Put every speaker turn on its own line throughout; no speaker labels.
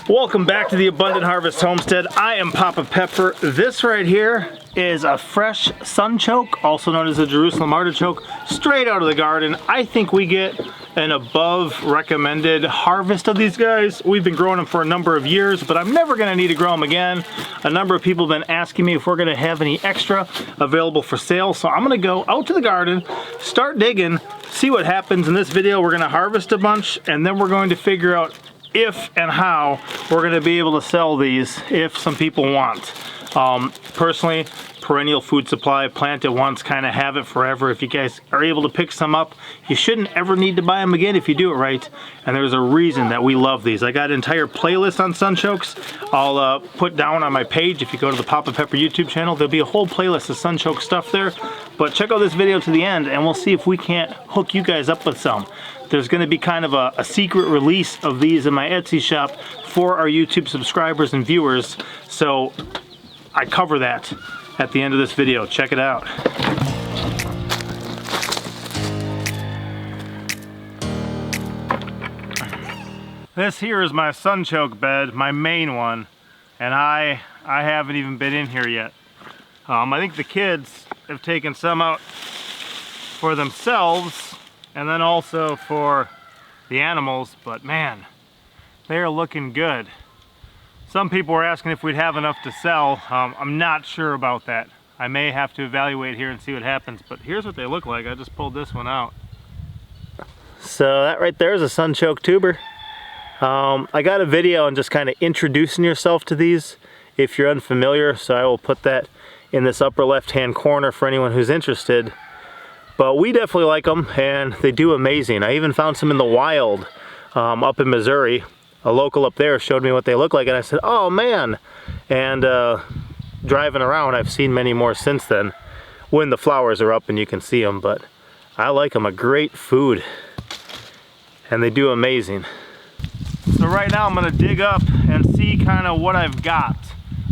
Welcome back to the Abundant Harvest Homestead. I am Papa Pepper. This right here is a fresh sunchoke, also known as a Jerusalem artichoke, straight out of the garden. I think we get an above recommended harvest of these guys. We've been growing them for a number of years, but I'm never gonna need to grow them again. A number of people have been asking me if we're gonna have any extra available for sale. So I'm gonna go out to the garden, start digging, see what happens in this video. We're gonna harvest a bunch, and then we're going to figure out if and how we're going to be able to sell these if some people want. Personally, Perennial food supply, plant it once, kind of have it forever. If you guys are able to pick some up, you shouldn't ever need to buy them again if you do it right. And there's a reason that we love these. I got an entire playlist on sunchokes. I'll put down on my page. If you go to the Papa Pepper YouTube channel, there'll be a whole playlist of sunchoke stuff there. But check out this video to the end and we'll see if we can't hook you guys up with some. There's going to be kind of a secret release of these in my Etsy shop for our YouTube subscribers and viewers. So I cover that at the end of this video. Check it out. This here is my sunchoke bed, my main one, and I haven't even been in here yet. I think the kids have taken some out for themselves and then also for the animals, but man, they are looking good. Some people were asking if we'd have enough to sell. I'm not sure about that. I may have to evaluate here and see what happens, but here's what they look like. I just pulled this one out. So that right there is a sunchoke tuber. I got a video on just kind of introducing yourself to these if you're unfamiliar, so I will put that in this upper left hand corner for anyone who's interested. But we definitely like them, and they do amazing. I even found some in the wild up in Missouri. A local up there showed me what they look like, and I said, oh man. And driving around, I've seen many more since then when the flowers are up and you can see them. But I like them, a great food, and they do amazing. So right now I'm gonna dig up and see kind of what I've got.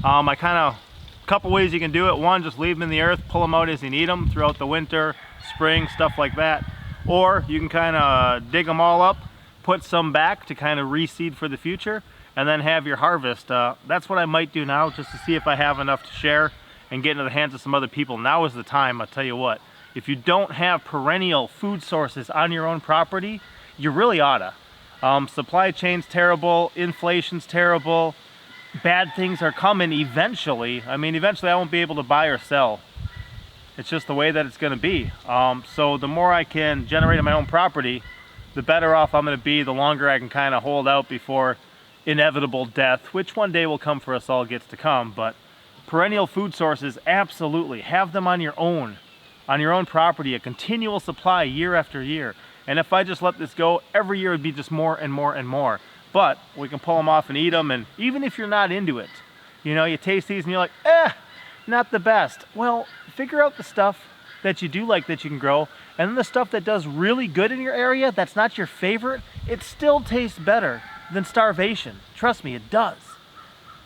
A couple ways you can do it. One, just leave them in the earth, pull them out as you need them throughout the winter, spring, stuff like that. Or you can kind of dig them all up, put some back to kind of reseed for the future, and then have your harvest. That's what I might do now, just to see if I have enough to share and get into the hands of some other people. Now is the time. I'll tell you what, if you don't have perennial food sources on your own property, you really oughta. Supply chain's terrible, inflation's terrible, bad things are coming eventually. I mean, eventually I won't be able to buy or sell. It's just the way that it's gonna be. So the more I can generate on my own property, the better off I'm gonna be, the longer I can kind of hold out before inevitable death, which one day will come for us all, gets to come. But perennial food sources, absolutely, have them on your own property, a continual supply year after year. And if I just let this go, every year would be just more and more and more. But we can pull them off and eat them, and even if you're not into it, you know, you taste these and you're like, not the best. Well, figure out the stuff that you do like that you can grow, and then the stuff that does really good in your area that's not your favorite, it still tastes better than starvation. Trust me, it does.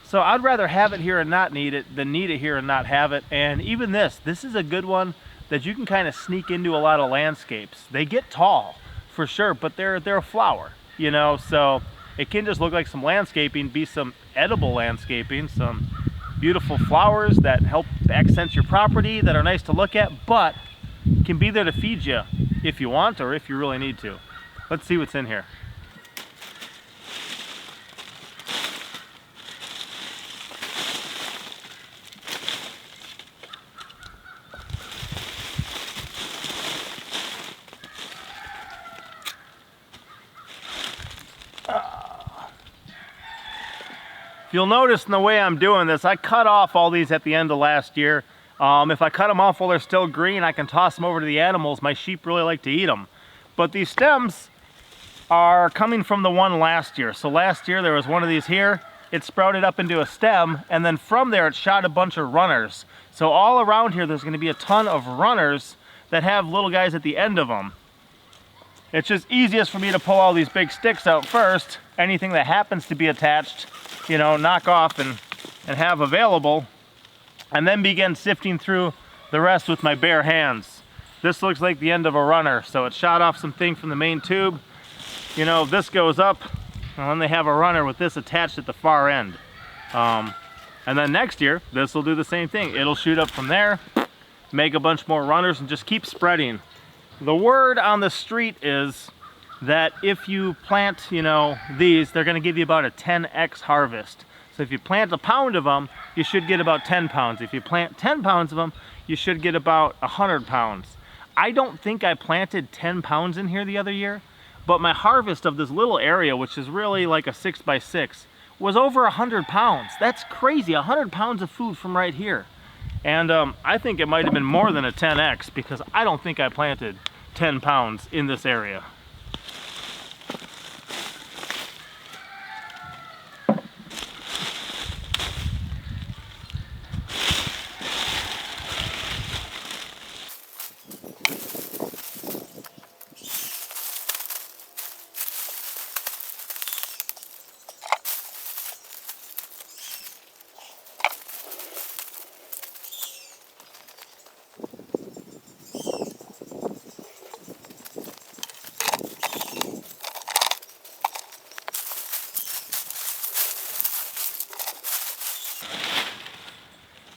So I'd rather have it here and not need it than need it here and not have it. And even this is a good one that you can kind of sneak into a lot of landscapes. They get tall for sure, but they're a flower, you know, so it can just look like some landscaping, be some edible landscaping, some beautiful flowers that help accent your property, that are nice to look at, but can be there to feed you if you want or if you really need to. Let's see what's in here. If you'll notice in the way I'm doing this, I cut off all these at the end of last year. If I cut them off while they're still green, I can toss them over to the animals. My sheep really like to eat them. But these stems are coming from the one last year. So last year there was one of these here. It sprouted up into a stem, and then from there it shot a bunch of runners. So all around here there's going to be a ton of runners that have little guys at the end of them. It's just easiest for me to pull all these big sticks out first. Anything that happens to be attached, you know, knock off and have available, and then begin sifting through the rest with my bare hands. This looks like the end of a runner, so it shot off some thing from the main tube. You know, this goes up And then they have a runner with this attached at the far end. And then next year, this will do the same thing. It'll shoot up from there, make a bunch more runners, and just keep spreading. The word on the street is that if you plant, you know, these, they're gonna give you about a 10x harvest. So if you plant a pound of them, you should get about 10 pounds. If you plant 10 pounds of them, you should get about 100 pounds. I don't think I planted 10 pounds in here the other year, but my harvest of this little area, which is really like a 6x6, was over 100 pounds. That's crazy, 100 pounds of food from right here. And I think it might have been more than a 10x, because I don't think I planted 10 pounds in this area.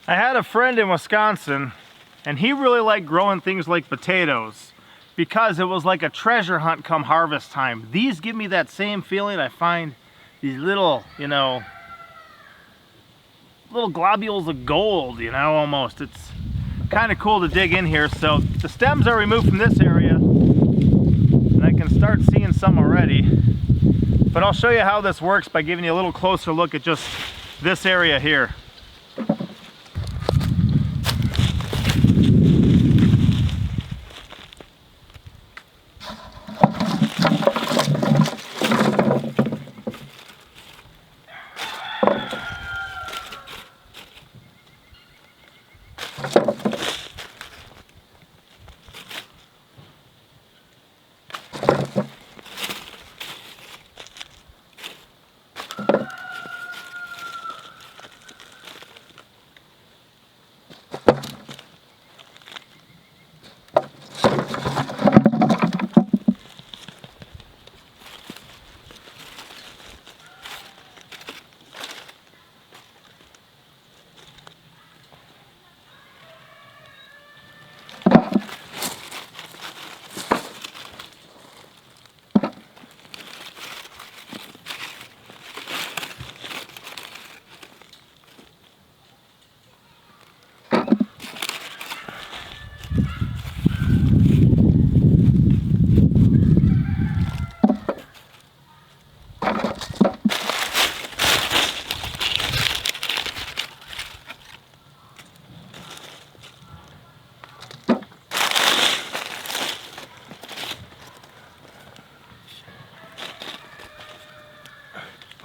I had a friend in Wisconsin, and he really liked growing things like potatoes because it was like a treasure hunt come harvest time. These give me that same feeling. I find these little, you know, little globules of gold, you know, almost. It's kind of cool to dig in here. So the stems are removed from this area, and I can start seeing some already. But I'll show you how this works by giving you a little closer look at just this area here.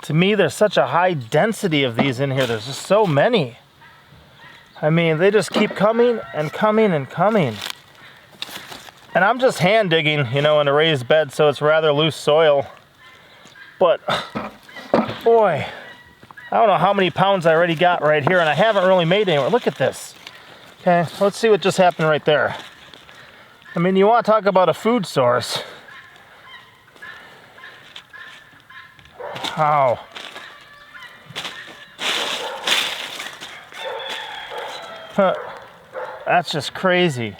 To me, there's such a high density of these in here. There's just so many. I mean, they just keep coming and coming and coming. And I'm just hand digging, you know, in a raised bed, so it's rather loose soil. But, boy, I don't know how many pounds I already got right here, and I haven't really made anywhere. Look at this. Okay, let's see what just happened right there. I mean, you want to talk about a food source. Wow. Huh. That's just crazy.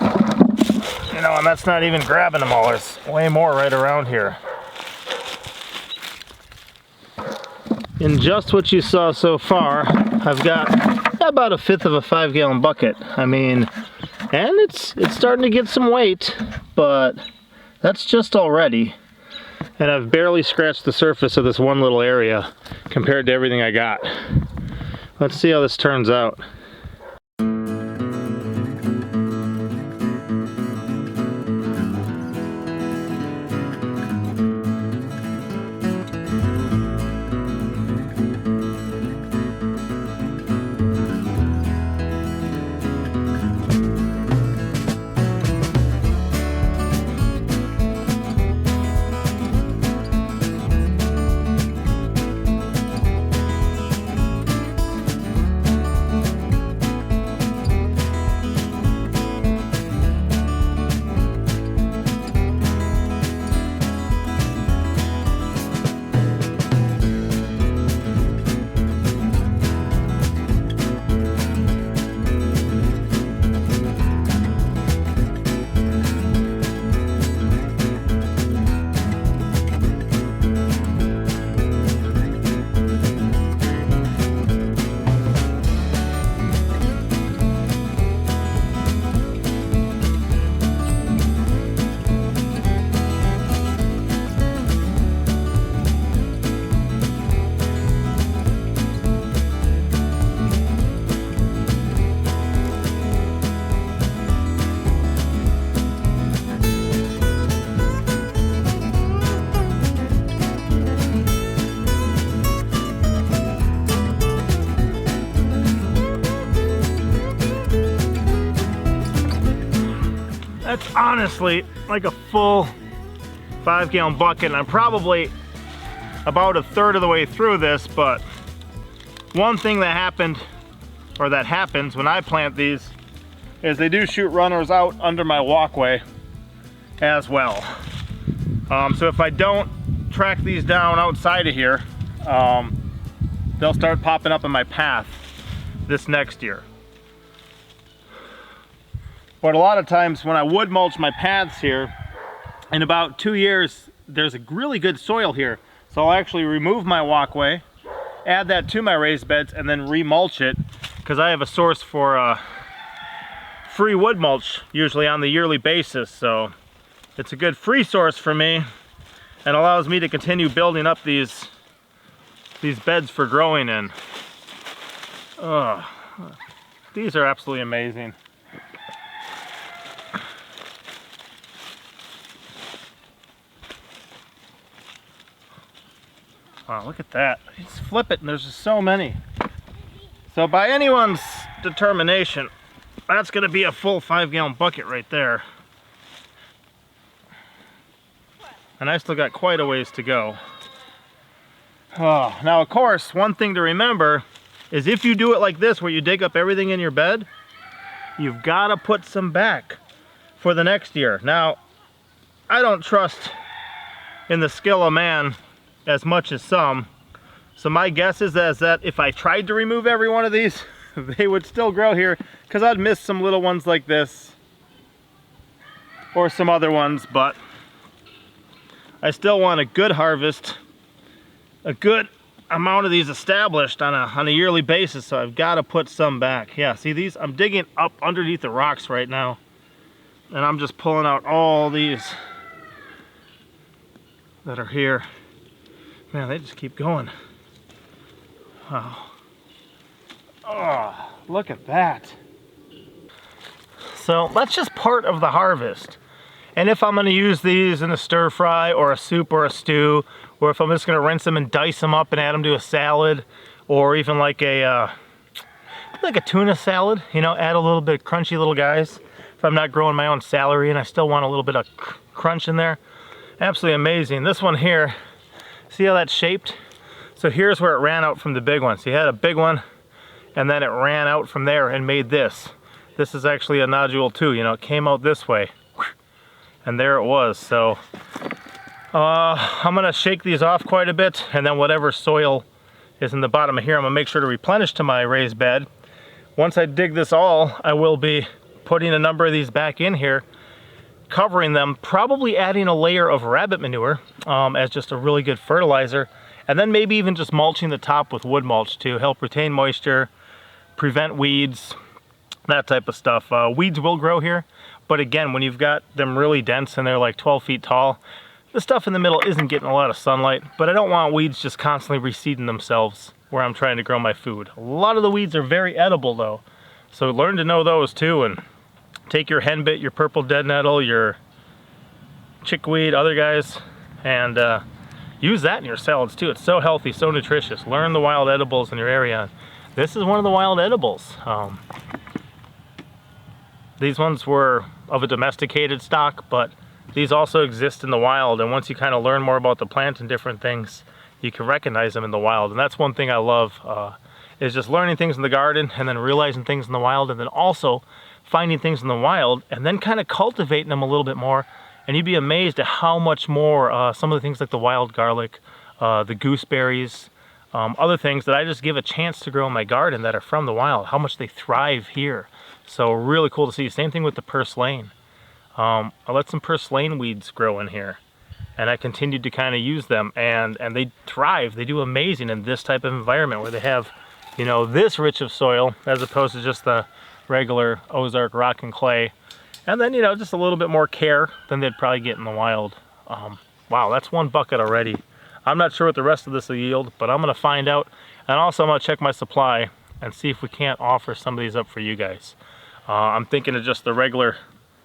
You know, and that's not even grabbing them all. There's way more right around here. In just what you saw so far, I've got about 1/5 of a 5-gallon bucket. I mean, and it's starting to get some weight, but that's just already. And I've barely scratched the surface of this one little area compared to everything I got. Let's see how this turns out. That's honestly like a full 5-gallon bucket, and I'm probably about a third of the way through this. But one thing that happened, or that happens when I plant these, is they do shoot runners out under my walkway as well. So if I don't track these down outside of here, they'll start popping up in my path this next year. But a lot of times when I wood mulch my paths here, in about 2 years, there's a really good soil here. So I'll actually remove my walkway, add that to my raised beds, and then remulch it, because I have a source for free wood mulch usually on the yearly basis. So it's a good free source for me and allows me to continue building up these beds for growing in. These are absolutely amazing. Wow, look at that. You just flip it and there's just so many. So by anyone's determination, that's gonna be a full 5-gallon bucket right there. And I still got quite a ways to go. Now of course, one thing to remember is if you do it like this, where you dig up everything in your bed, you've gotta put some back for the next year. Now, I don't trust in the skill of man as much as some. So my guess is that if I tried to remove every one of these, they would still grow here, because I'd miss some little ones like this or some other ones. But I still want a good harvest, a good amount of these established on a yearly basis. So I've got to put some back. Yeah, see these? I'm digging up underneath the rocks right now, and I'm just pulling out all these that are here. Man, they just keep going. Wow. Oh, look at that. So that's just part of the harvest. And if I'm gonna use these in a stir fry or a soup or a stew, or if I'm just gonna rinse them and dice them up and add them to a salad, or even like a tuna salad, you know, add a little bit of crunchy little guys. If I'm not growing my own celery and I still want a little bit of crunch in there. Absolutely amazing. This one here, see how that's shaped? So here's where it ran out from the big one. So you had a big one, and then it ran out from there and made this. This is actually a nodule too, you know, it came out this way. And there it was. So I'm gonna shake these off quite a bit, and then whatever soil is in the bottom of here, I'm gonna make sure to replenish to my raised bed. Once I dig this all, I will be putting a number of these back in here, covering them, probably adding a layer of rabbit manure as just a really good fertilizer, and then maybe even just mulching the top with wood mulch to help retain moisture, prevent weeds, that type of stuff. Weeds will grow here, but again, when you've got them really dense and they're like 12 feet tall, the stuff in the middle isn't getting a lot of sunlight. But I don't want weeds just constantly reseeding themselves where I'm trying to grow my food. A lot of the weeds are very edible though, so learn to know those too, and take your henbit, your purple dead nettle, your chickweed, other guys, and use that in your salads too. It's so healthy, so nutritious. Learn the wild edibles in your area. This is one of the wild edibles. These ones were of a domesticated stock, but these also exist in the wild, and once you kind of learn more about the plant and different things, you can recognize them in the wild. And that's one thing I love, is just learning things in the garden and then realizing things in the wild, and then also finding things in the wild and then kind of cultivating them a little bit more. And you'd be amazed at how much more some of the things like the wild garlic, the gooseberries, other things that I just give a chance to grow in my garden that are from the wild, how much they thrive here. So really cool to see. Same thing with the purslane. I let some purslane weeds grow in here, and I continued to kind of use them, and they thrive. They do amazing in this type of environment where they have, you know, this rich of soil as opposed to just the regular Ozark rock and clay. And then, you know, just a little bit more care than they'd probably get in the wild. Wow, that's one bucket already. I'm not sure what the rest of this will yield, but I'm gonna find out. And also I'm gonna check my supply and see if we can't offer some of these up for you guys. I'm thinking of just the regular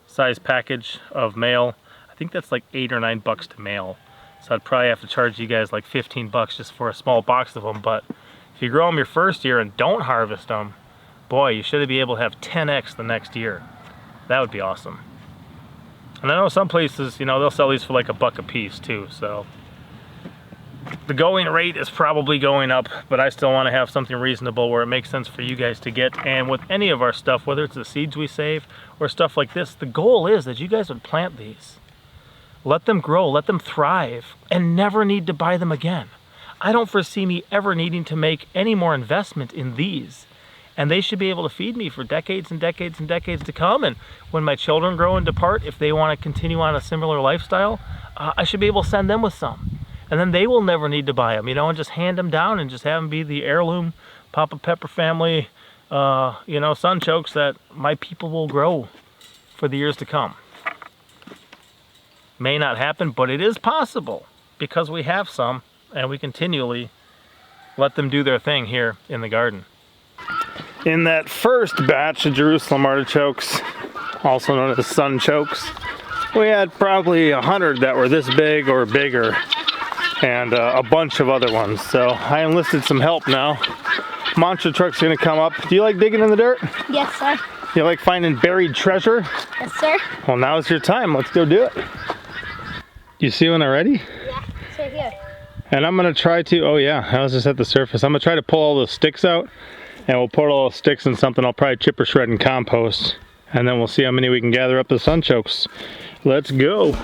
size package of mail. I think that's like $8 or $9 to mail. So I'd probably have to charge you guys like 15 bucks just for a small box of them. But if you grow them your first year and don't harvest them, boy, you should be able to have 10x the next year. That would be awesome. And I know some places, you know, they'll sell these for like $1 a piece too, so. The going rate is probably going up, but I still want to have something reasonable where it makes sense for you guys to get. And with any of our stuff, whether it's the seeds we save or stuff like this, the goal is that you guys would plant these. Let them grow, let them thrive, and never need to buy them again. I don't foresee me ever needing to make any more investment in these. And they should be able to feed me for decades and decades and decades to come. And when my children grow and depart, if they want to continue on a similar lifestyle, I should be able to send them with some. And then they will never need to buy them, you know, and just hand them down and just have them be the heirloom Papa Pepper family, you know, sunchokes that my people will grow for the years to come. May not happen, but it is possible because we have some and we continually let them do their thing here in the garden. In that first batch of Jerusalem artichokes, also known as sunchokes, we had probably 100 that were this big or bigger. And a bunch of other ones. So I enlisted some help now. Monster truck's gonna come up. Do you like digging in the dirt?
Yes, sir.
You like finding buried treasure?
Yes, sir.
Well, now's your time. Let's go do it. You see one already?
Yeah, it's right here.
And I'm gonna try to, oh yeah, I was just at the surface. I'm gonna try to pull all those sticks out, and we'll put all those sticks in something I'll probably chip or shred and compost. And then we'll see how many we can gather up the sunchokes. Let's go.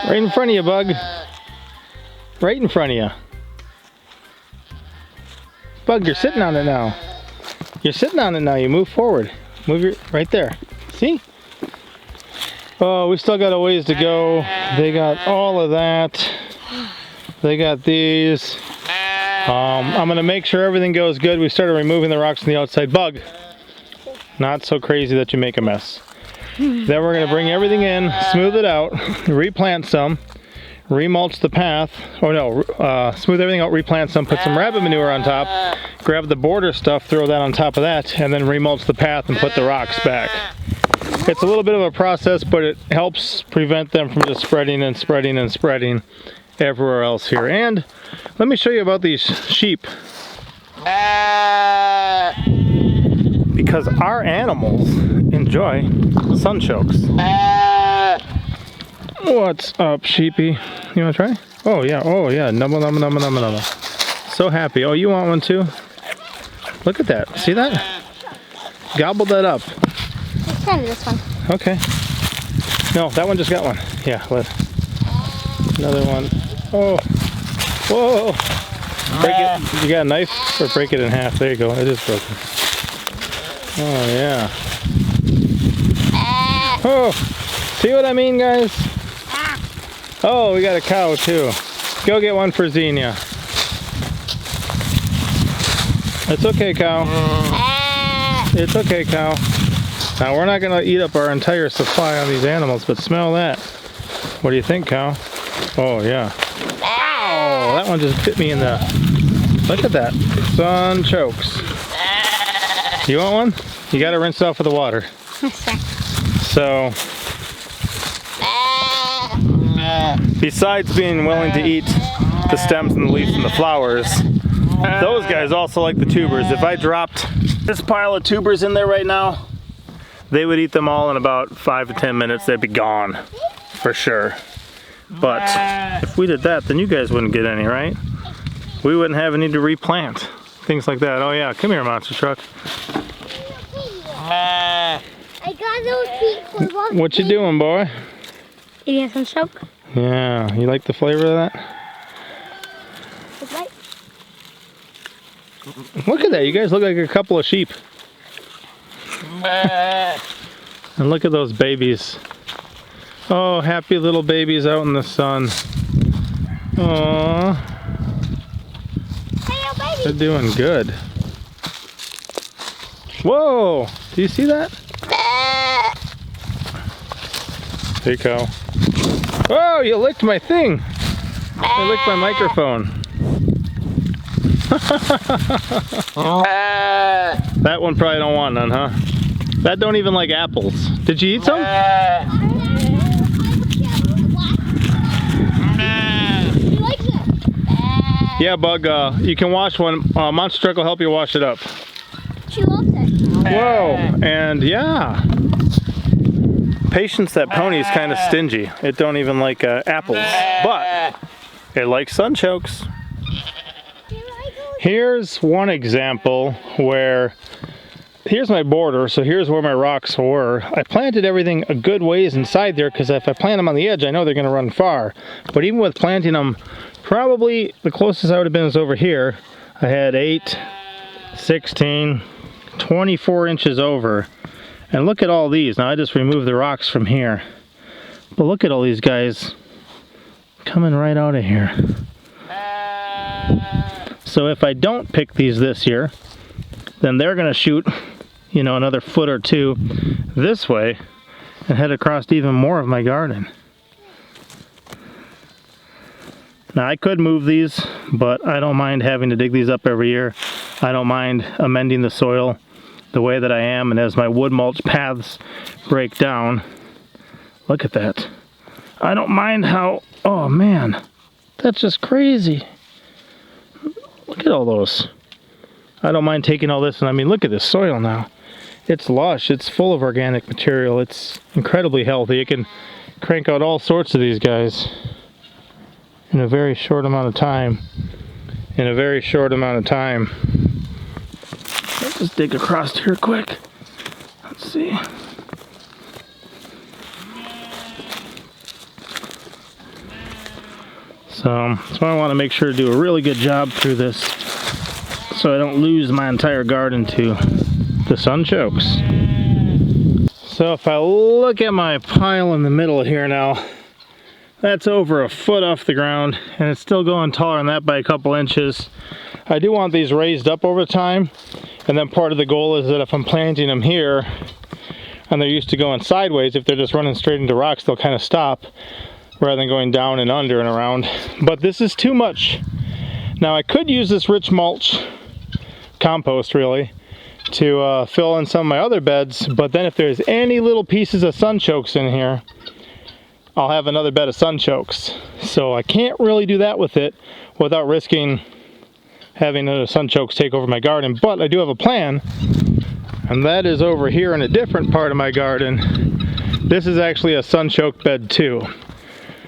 Right in front of you, bug. Right in front of you. Bug, you're sitting on it now. You're sitting on it now. You move forward. Move your, right there. See? Oh, we still got a ways to go. They got all of that. They got these. I'm gonna make sure everything goes good. We started removing the rocks on the outside. Bug, not so crazy that you make a mess. Then we're gonna bring everything in, smooth it out, replant some, remulch the path, or no, smooth everything out, replant some, put some rabbit manure on top, grab the border stuff, throw that on top of that, and then remulch the path and put the rocks back. It's a little bit of a process, but it helps prevent them from just spreading and spreading and spreading everywhere else here. And let me show you about these sheep. Because our animals enjoy sunchokes. What's up, sheepy? You wanna try? Oh yeah, nubba nubba nubba nubba nubba. So happy. Oh, you want one too? Look at that. See that? Gobble that up.
trying this one.
Okay. No, that one just got one. Yeah, another one. Oh. Whoa. Break it. You got a knife? Or break it in half. There you go. It is broken. Oh, yeah. Oh. See what I mean, guys? Oh, we got a cow, too. Go get one for Xenia. It's okay, cow. It's okay, cow. Now, we're not going to eat up our entire supply on these animals, but smell that. What do you think, cow? Oh, yeah. Ow! That one just bit me in the... Look at that. Sunchokes. You want one? You got to rinse it off with the water. So... Besides being willing to eat the stems and the leaves and the flowers, those guys also like the tubers. If I dropped this pile of tubers in there right now, they would eat them all in about 5 to 10 minutes. They'd be gone for sure. But if we did that, then you guys wouldn't get any, right? We wouldn't have any to replant. Things like that. Oh yeah, come here, monster truck.
I got those feet for
What you doing, boy?
Eating some soap.
Yeah, you like the flavor of that? Look at that, you guys look like a couple of sheep. And look at those babies. Oh, happy little babies out in the sun. Aww.
Hey,
they're doing good. Whoa, do you see that? Hey, cow. Oh, you licked my thing. I licked my microphone. That one probably don't want none, huh? That don't even like apples. Did you eat some? Yeah, Bug, you can wash one. Monster Truck will help you wash it up.
She loves it.
Whoa, and yeah. Patience, that pony is kind of stingy. It don't even like apples, but it likes sunchokes. Here's one example where, here's my border, so here's where my rocks were. I planted everything a good ways inside there because if I plant them on the edge, I know they're going to run far. But even with planting them, probably the closest I would have been is over here. I had 8, 16, 24 inches over. And look at all these. Now I just removed the rocks from here. But look at all these guys coming right out of here. So if I don't pick these this year, then they're going to shoot, you know, another foot or two this way and head across even more of my garden. Now I could move these, but I don't mind having to dig these up every year. I don't mind amending the soil the way that I am, and as my wood mulch paths break down, look at that. I don't mind how, oh man, that's just crazy. Look at all those. I don't mind taking all this, and I mean, look at this soil now. It's lush, it's full of organic material, it's incredibly healthy. It can crank out all sorts of these guys in a very short amount of time. Let's just dig across here quick. Let's see. So I want to make sure to do a really good job through this so I don't lose my entire garden to the sunchokes. So if I look at my pile in the middle here now, that's over a foot off the ground, and it's still going taller than that by a couple inches. I do want these raised up over time, and then part of the goal is that if I'm planting them here and they're used to going sideways, if they're just running straight into rocks, they'll kind of stop rather than going down and under and around. But this is too much. Now I could use this rich mulch, compost really, to fill in some of my other beds, but then if there's any little pieces of sunchokes in here, I'll have another bed of sunchokes. So I can't really do that with it without risking having the sunchokes take over my garden, but I do have a plan, and that is over here in a different part of my garden. This is actually a sunchoke bed too.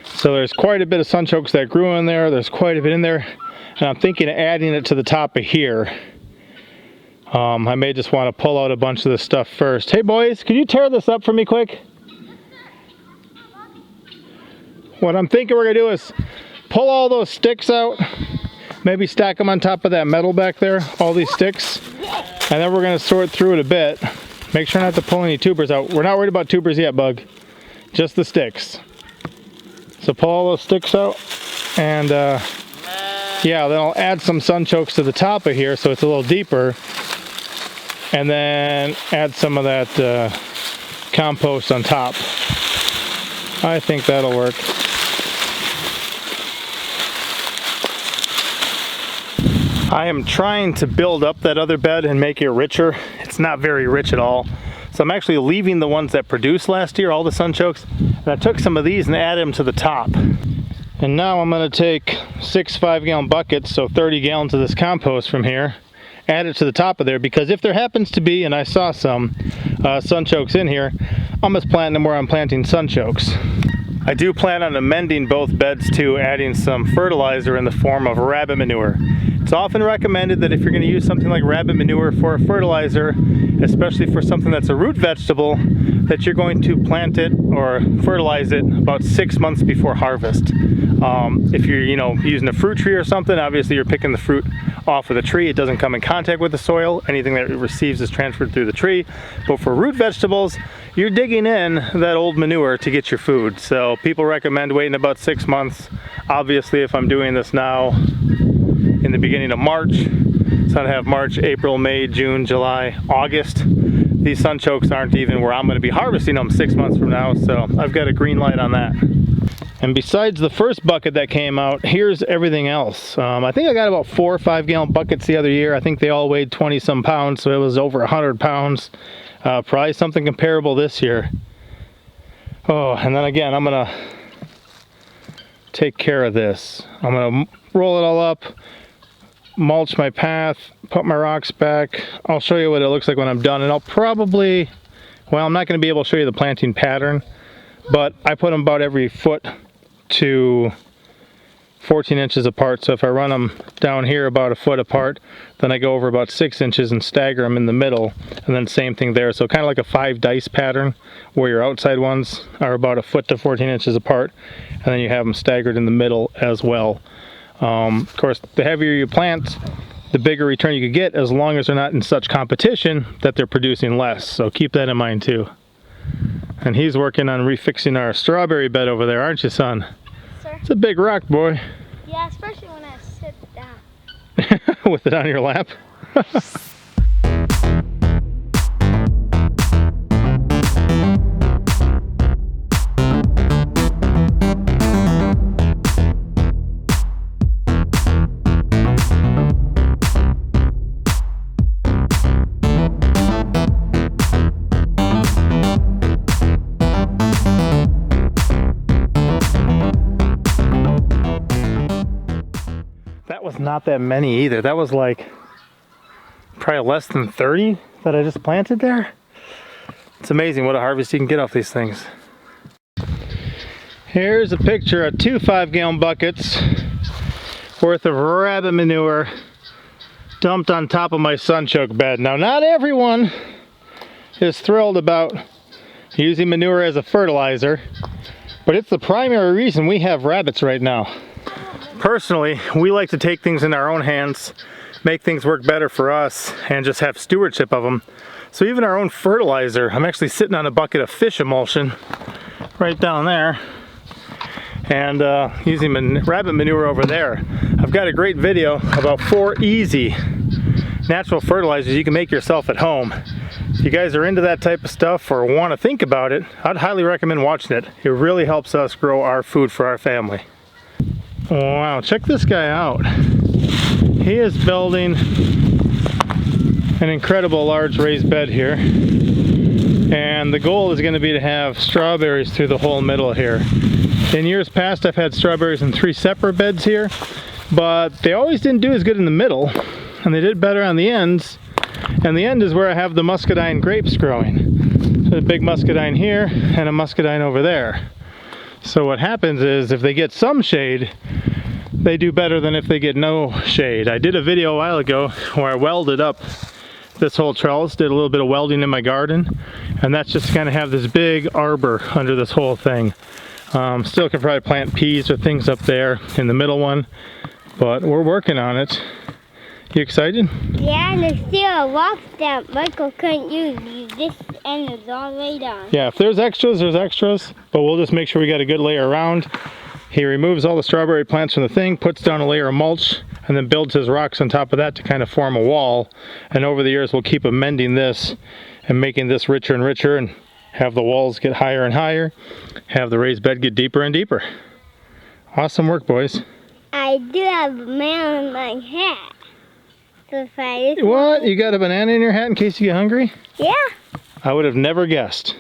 So there's quite a bit of sunchokes that grew in there. There's quite a bit in there, and I'm thinking of adding it to the top of here. I may just want to pull out a bunch of this stuff first. Hey boys, can you tear this up for me quick? What I'm thinking we're gonna do is pull all those sticks out, maybe stack them on top of that metal back there, all these sticks, and then we're gonna sort through it a bit. Make sure not to pull any tubers out. We're not worried about tubers yet, Bug, just the sticks. So pull all those sticks out, and yeah, then I'll add some sunchokes to the top of here so it's a little deeper, and then add some of that compost on top. I think that'll work. I am trying to build up that other bed and make it richer. It's not very rich at all. So I'm actually leaving the ones that produced last year, all the sunchokes, and I took some of these and added them to the top. And now I'm gonna take 6 5-gallon buckets, so 30 gallons of this compost from here, add it to the top of there, because if there happens to be, and I saw some sunchokes in here, I'm just planting them where I'm planting sunchokes. I do plan on amending both beds too, adding some fertilizer in the form of rabbit manure. It's often recommended that if you're going to use something like rabbit manure for a fertilizer, especially for something that's a root vegetable, that you're going to plant it or fertilize it about 6 months before harvest. If you're using a fruit tree or something, obviously you're picking the fruit off of the tree. It doesn't come in contact with the soil. Anything that it receives is transferred through the tree. But for root vegetables, you're digging in that old manure to get your food. So people recommend waiting about 6 months. Obviously, if I'm doing this now in the beginning of March, so I have March, April, May, June, July, August. These sunchokes aren't even where I'm going to be harvesting them 6 months from now, so I've got a green light on that. And besides the first bucket that came out, here's everything else. I think I got about 4 or 5 gallon buckets the other year. I think they all weighed 20 some pounds, so it was over 100 pounds. Probably something comparable this year. Oh, and then again, I'm gonna take care of this. I'm gonna roll it all up, mulch my path, put my rocks back. I'll show you what it looks like when I'm done, and I'll probably, well, I'm not gonna be able to show you the planting pattern, but I put them about every foot to 14 inches apart. So if I run them down here about a foot apart, then I go over about 6 inches and stagger them in the middle, and then same thing there. So kind of like a 5 dice pattern, where your outside ones are about a foot to 14 inches apart, and then you have them staggered in the middle as well. Of course, the heavier you plant, the bigger return you could get, as long as they're not in such competition that they're producing less. So keep that in mind too. And he's working on refixing our strawberry bed over there, aren't you, son?
Sir?
It's a big rock, boy.
Yeah, especially when I sit down.
With it on your lap. That was not that many either. That was like probably less than 30 that I just planted there. It's amazing what a harvest you can get off these things. Here's a picture of 2 5-gallon buckets worth of rabbit manure dumped on top of my sunchoke bed. Now, not everyone is thrilled about using manure as a fertilizer, but it's the primary reason we have rabbits right now. Personally, we like to take things in our own hands, make things work better for us, and just have stewardship of them. So even our own fertilizer, I'm actually sitting on a bucket of fish emulsion right down there, and using rabbit manure over there. I've got a great video about 4 easy natural fertilizers you can make yourself at home. If you guys are into that type of stuff or want to think about it, I'd highly recommend watching it. It really helps us grow our food for our family. Wow, check this guy out. He is building an incredible large raised bed here. And the goal is going to be to have strawberries through the whole middle here. In years past, I've had strawberries in 3 separate beds here, but they always didn't do as good in the middle, and they did better on the ends. And the end is where I have the muscadine grapes growing. So a big muscadine here and a muscadine over there. So what happens is, if they get some shade, they do better than if they get no shade. I did a video a while ago where I welded up this whole trellis, did a little bit of welding in my garden, and that's just kind of have this big arbor under this whole thing. Still could probably plant peas or things up there in the middle one, but we're working on it. You excited?
Yeah, and there's still a rock that Michael couldn't use. This end is all the way down.
Yeah, if there's extras, there's extras, but we'll just make sure we got a good layer around. He removes all the strawberry plants from the thing, puts down a layer of mulch, and then builds his rocks on top of that to kind of form a wall. And over the years, we'll keep amending this and making this richer and richer, and have the walls get higher and higher, have the raised bed get deeper and deeper. Awesome work, boys.
I do have a man in my hat. So if I
What? You got a banana in your hat in case you get hungry?
Yeah.
I would have never guessed.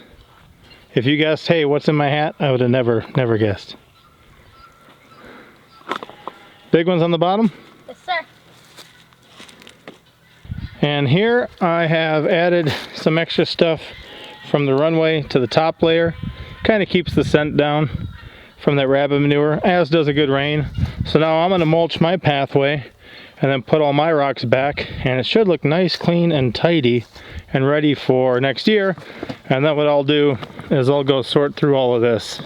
If you guessed, hey, what's in my hat? I would have never guessed. Big ones on the bottom?
Yes, sir.
And here I have added some extra stuff from the runway to the top layer. Kind of keeps the scent down from that rabbit manure, as does a good rain. So now I'm going to mulch my pathway and then put all my rocks back, and it should look nice, clean, and tidy and ready for next year. And then what I'll do is I'll go sort through all of this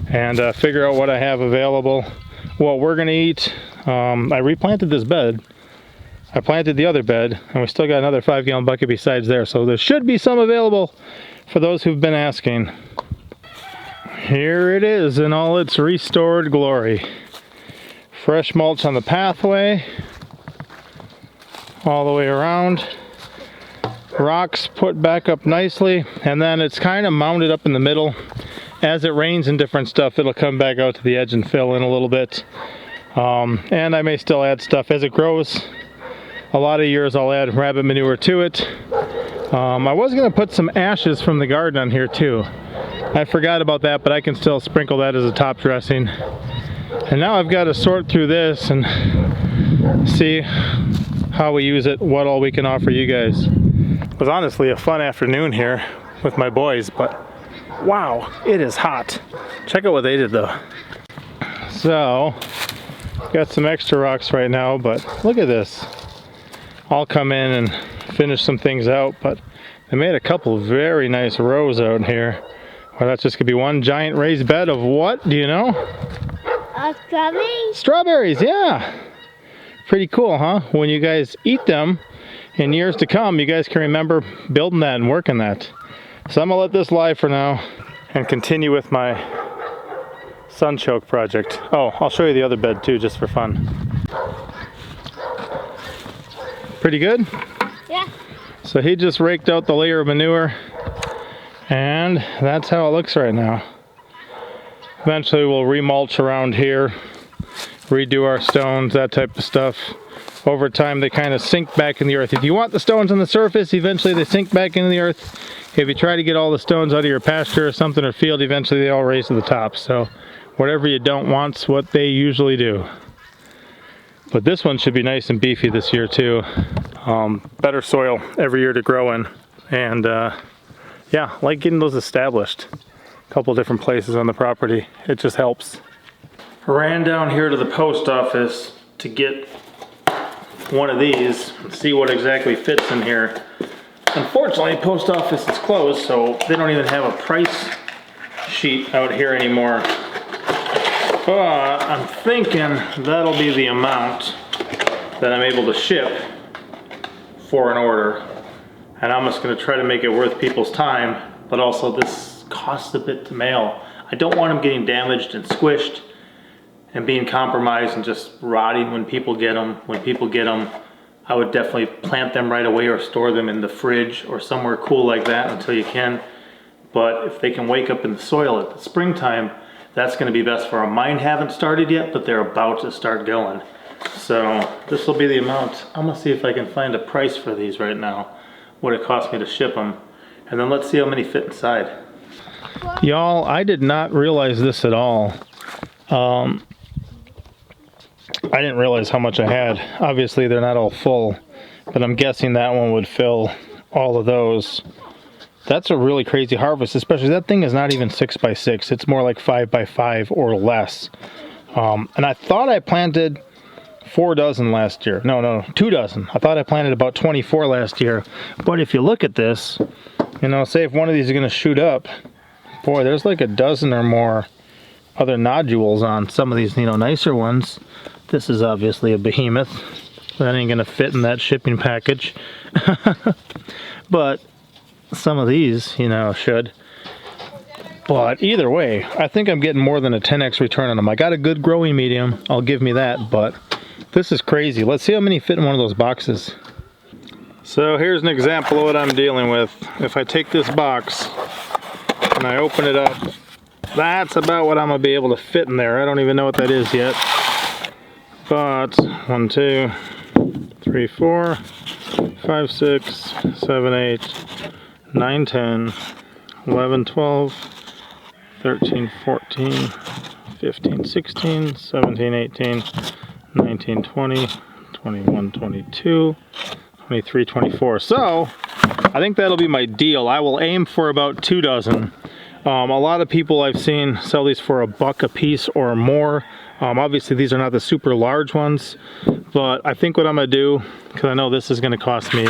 and figure out what I have available, what we're going to eat. I replanted this bed. I planted the other bed, and we still got another 5-gallon bucket besides there, so there should be some available for those who've been asking. Here it is in all its restored glory. Fresh mulch on the pathway, all the way around. Rocks put back up nicely, and then it's kind of mounded up in the middle. As it rains and different stuff, it'll come back out to the edge and fill in a little bit. And I may still add stuff as it grows. A lot of years I'll add rabbit manure to it. I was going to put some ashes from the garden on here too. I forgot about that, but I can still sprinkle that as a top dressing. And now I've got to sort through this and see how we use it, what all we can offer you guys. It was honestly a fun afternoon here with my boys, but wow, it is hot. Check out what they did though. So, got some extra rocks right now, but look at this. I'll come in and finish some things out, but they made a couple very nice rows out here. Well, that's just gonna be one giant raised bed of what, do you know?
Strawberries?
Strawberries, yeah. Pretty cool, huh? When you guys eat them in years to come, you guys can remember building that and working that. So I'm gonna let this lie for now and continue with my sunchoke project. Oh, I'll show you the other bed too, just for fun. Pretty good?
Yeah.
So he just raked out the layer of manure, and that's how it looks right now. Eventually we'll remulch around here, redo our stones, that type of stuff. Over time they kind of sink back in the earth. If you want the stones on the surface, eventually they sink back into the earth. If you try to get all the stones out of your pasture or something or field, eventually they all raise to the top. So whatever you don't want's what they usually do. But this one should be nice and beefy this year too. Better soil every year to grow in. And yeah, like getting those established. A couple different places on the property. It just helps. I ran down here to the post office to get one of these and see what exactly fits in here. Unfortunately, post office is closed, so they don't even have a price sheet out here anymore. But I'm thinking that'll be the amount that I'm able to ship for an order. And I'm just gonna try to make it worth people's time, but also this costs a bit to mail. I don't want them getting damaged and squished and being compromised and just rotting when people get them. When people get them, I would definitely plant them right away or store them in the fridge or somewhere cool like that until you can. But if they can wake up in the soil at the springtime, that's going to be best for them. Mine haven't started yet, but they're about to start going. So this will be the amount. I'm going to see if I can find a price for these right now, what it cost me to ship them. And then let's see how many fit inside. Y'all, I did not realize this at all. I didn't realize how much I had. Obviously they're not all full, but I'm guessing that one would fill all of those. That's a really crazy harvest, especially that thing is not even 6x6. It's more like 5x5 or less. And I thought I planted 4 dozen last year. No, 2 dozen. I thought I planted about 24 last year. But if you look at this, you know, say if one of these is going to shoot up, boy, there's like a dozen or more other nodules on some of these, you know, nicer ones. This is obviously a behemoth. That ain't going to fit in that shipping package. But some of these, you know, should. But either way, I think I'm getting more than a 10x return on them. I got a good growing medium, I'll give me that, but this is crazy. Let's see how many fit in one of those boxes. So here's an example of what I'm dealing with. If I take this box and I open it up, that's about what I'm gonna be able to fit in there. I don't even know what that is yet. But 1, 2, 3, 4, 5, 6, 7, 8, 9, 10, 11, 12, 13, 14, 15, 16, 17, 18, 19, 20, 21, 22, 23, 24. So I think that'll be my deal. I will aim for about 2 dozen. A lot of people I've seen sell these for $1 a piece or more. Obviously these are not the super large ones, but I think what I'm gonna do, because I know this is gonna cost me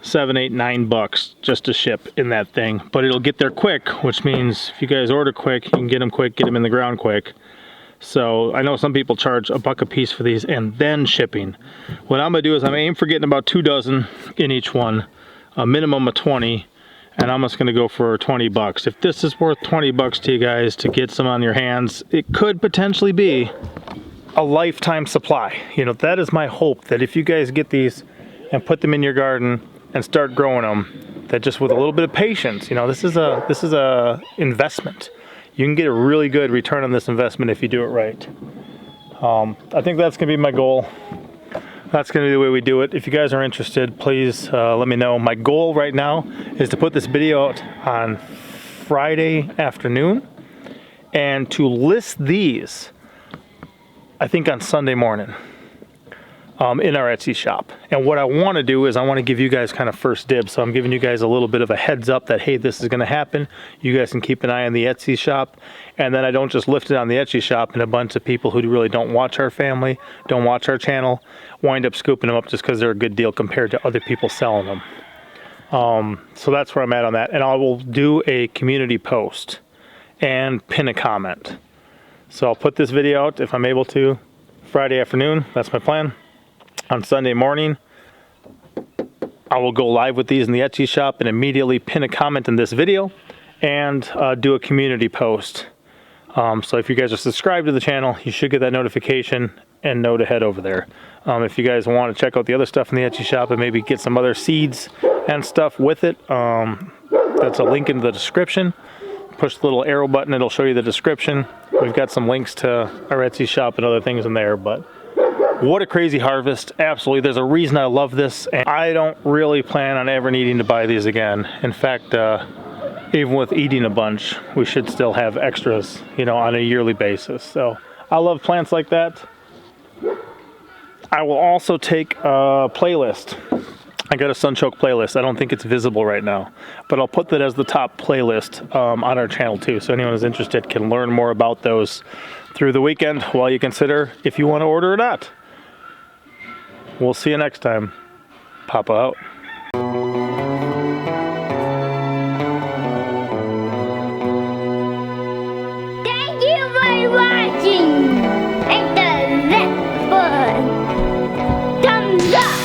$7, $8, $9 just to ship in that thing, but it'll get there quick, which means if you guys order quick, you can get them quick, get them in the ground quick. So I know some people charge $1 a piece for these and then shipping. What I'm gonna do is I'm aiming for getting about 2 dozen in each one, a minimum of 20, and I'm just gonna go for $20. If this is worth $20 to you guys to get some on your hands, it could potentially be a lifetime supply. You know, that is my hope, that if you guys get these and put them in your garden and start growing them, that just with a little bit of patience, you know, this is a investment. You can get a really good return on this investment if you do it right. I think that's gonna be my goal. That's gonna be the way we do it. If you guys are interested, please let me know. My goal right now is to put this video out on Friday afternoon and to list these, I think, on Sunday morning. In our Etsy shop. And what I want to do is I want to give you guys kind of first dibs. So I'm giving you guys a little bit of a heads up that, hey, this is going to happen. You guys can keep an eye on the Etsy shop. And then I don't just lift it on the Etsy shop and a bunch of people who really don't watch our family, don't watch our channel, wind up scooping them up just because they're a good deal compared to other people selling them. So that's where I'm at on that. And I will do a community post and pin a comment. So I'll put this video out if I'm able to Friday afternoon. That's my plan. On Sunday morning, I will go live with these in the Etsy shop and immediately pin a comment in this video and do a community post. So if you guys are subscribed to the channel, you should get that notification and know to head over there. If you guys want to check out the other stuff in the Etsy shop and maybe get some other seeds and stuff with it, that's a link in the description. Push the little arrow button, it'll show you the description. We've got some links to our Etsy shop and other things in there, but what a crazy harvest. Absolutely. There's a reason I love this, and I don't really plan on ever needing to buy these again. In fact, even with eating a bunch, we should still have extras, you know, on a yearly basis. So I love plants like that. I will also take a playlist. I got a Sunchoke playlist. I don't think it's visible right now, but I'll put that as the top playlist on our channel too. So anyone who's interested can learn more about those through the weekend while you consider if you want to order or not. We'll see you next time. Papa out.
Thank you for watching. Hit the like button. Thumbs up.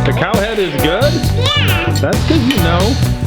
The cow head is good?
Yeah.
That's good, you know.